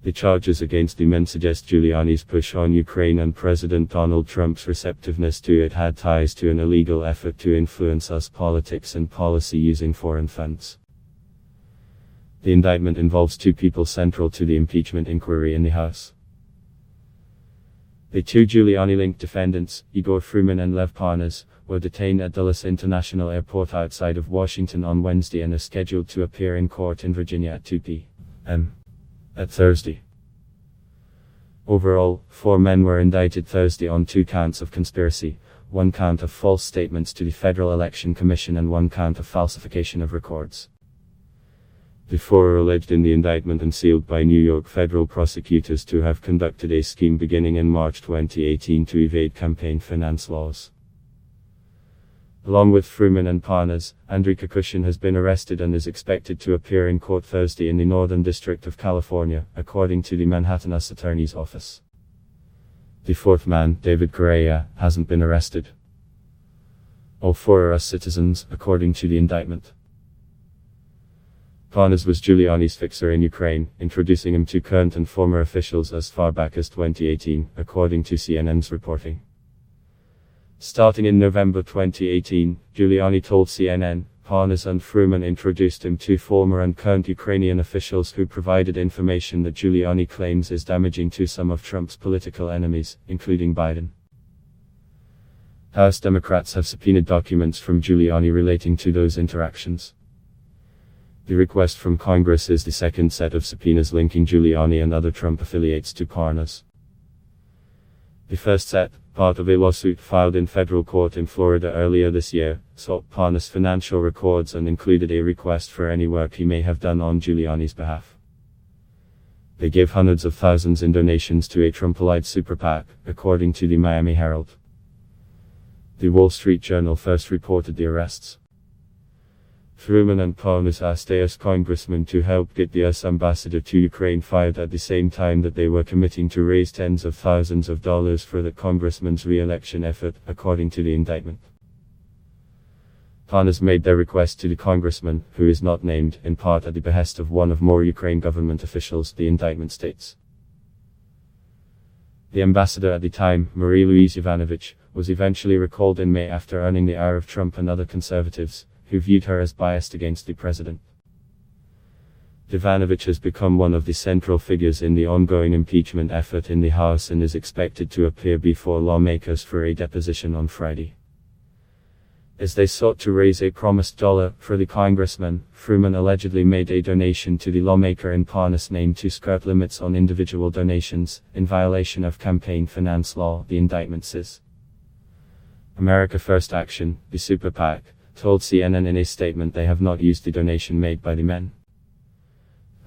The charges against the men suggest Giuliani's push on Ukraine and President Donald Trump's receptiveness to it had ties to an illegal effort to influence US politics and policy using foreign funds. The indictment involves two people central to the impeachment inquiry in the House. The two Giuliani-linked defendants, Igor Fruman and Lev Parnas, were detained at Dulles International Airport outside of Washington on Wednesday and are scheduled to appear in court in Virginia at 2 p.m. at Thursday. Overall, 4 men were indicted Thursday on 2 counts of conspiracy, 1 count of false statements to the Federal Election Commission and 1 count of falsification of records. The 4 are alleged in the indictment and sealed by New York federal prosecutors to have conducted a scheme beginning in March 2018 to evade campaign finance laws. Along with Fruman and Parnas, Andrei Kukushin has been arrested and is expected to appear in court Thursday in the Northern District of California, according to the Manhattan U.S. Attorney's Office. The 4th man, David Correia, hasn't been arrested. All 4 are US citizens, according to the indictment. Parnas was Giuliani's fixer in Ukraine, introducing him to current and former officials as far back as 2018, according to CNN's reporting. Starting in November 2018, Giuliani told CNN, Parnas and Fruman introduced him to former and current Ukrainian officials who provided information that Giuliani claims is damaging to some of Trump's political enemies, including Biden. House Democrats have subpoenaed documents from Giuliani relating to those interactions. The request from Congress is the second set of subpoenas linking Giuliani and other Trump affiliates to Parnas. The first set, part of a lawsuit filed in federal court in Florida earlier this year, sought Parnas' financial records and included a request for any work he may have done on Giuliani's behalf. They gave hundreds of thousands in donations to a Trump-allied super PAC, according to the Miami Herald. The Wall Street Journal first reported the arrests. Fruman and Parnas asked a US congressman to help get the US ambassador to Ukraine fired at the same time that they were committing to raise tens of thousands of dollars for the congressman's re-election effort, according to the indictment. Parnas made their request to the congressman, who is not named, in part at the behest of one of more Ukraine government officials, the indictment states. The ambassador at the time, Marie-Louise Yovanovitch, was eventually recalled in May after earning the ire of Trump and other conservatives, who viewed her as biased against the president. Yovanovitch has become one of the central figures in the ongoing impeachment effort in the House and is expected to appear before lawmakers for a deposition on Friday. As they sought to raise a promised dollar for the congressman, Fruman allegedly made a donation to the lawmaker in Parnas' name to skirt limits on individual donations, in violation of campaign finance law, the indictment says. America First Action, the super PAC, told CNN in a statement they have not used the donation made by the men.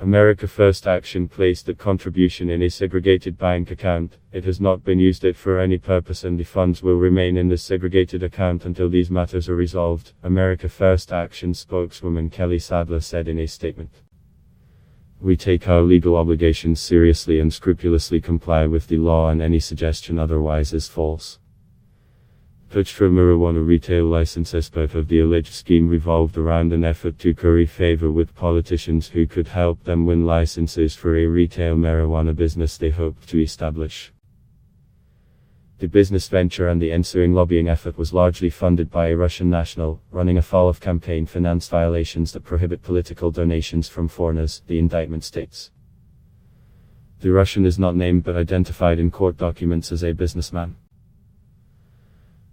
America First Action placed the contribution in a segregated bank account. It has not been used for any purpose and the funds will remain in this segregated account until these matters are resolved, America First Action spokeswoman Kelly Sadler said in a statement. We take our legal obligations seriously and scrupulously comply with the law, and any suggestion otherwise is false. Puchtra marijuana retail license. As part of the alleged scheme revolved around an effort to curry favor with politicians who could help them win licenses for a retail marijuana business they hoped to establish. The business venture and the ensuing lobbying effort was largely funded by a Russian national, running afoul of campaign finance violations that prohibit political donations from foreigners, the indictment states. The Russian is not named but identified in court documents as a businessman.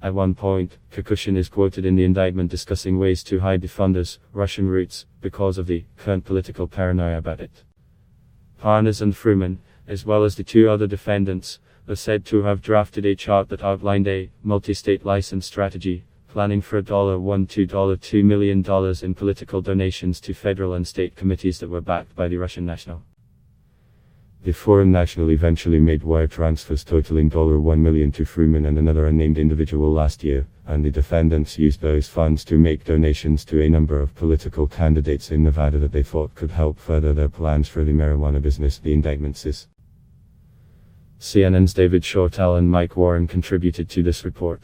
At one point, Kukushin is quoted in the indictment discussing ways to hide the funders' Russian roots, because of the current political paranoia about it. Parnas and Fruman, as well as the 2 other defendants, are said to have drafted a chart that outlined a multi-state license strategy, planning for $1 to $2 million in political donations to federal and state committees that were backed by the Russian national. The foreign national eventually made wire transfers totaling $1 million to Fruman and another unnamed individual last year, and the defendants used those funds to make donations to a number of political candidates in Nevada that they thought could help further their plans for the marijuana business, the indictment says. CNN's David Shortell and Mike Warren contributed to this report.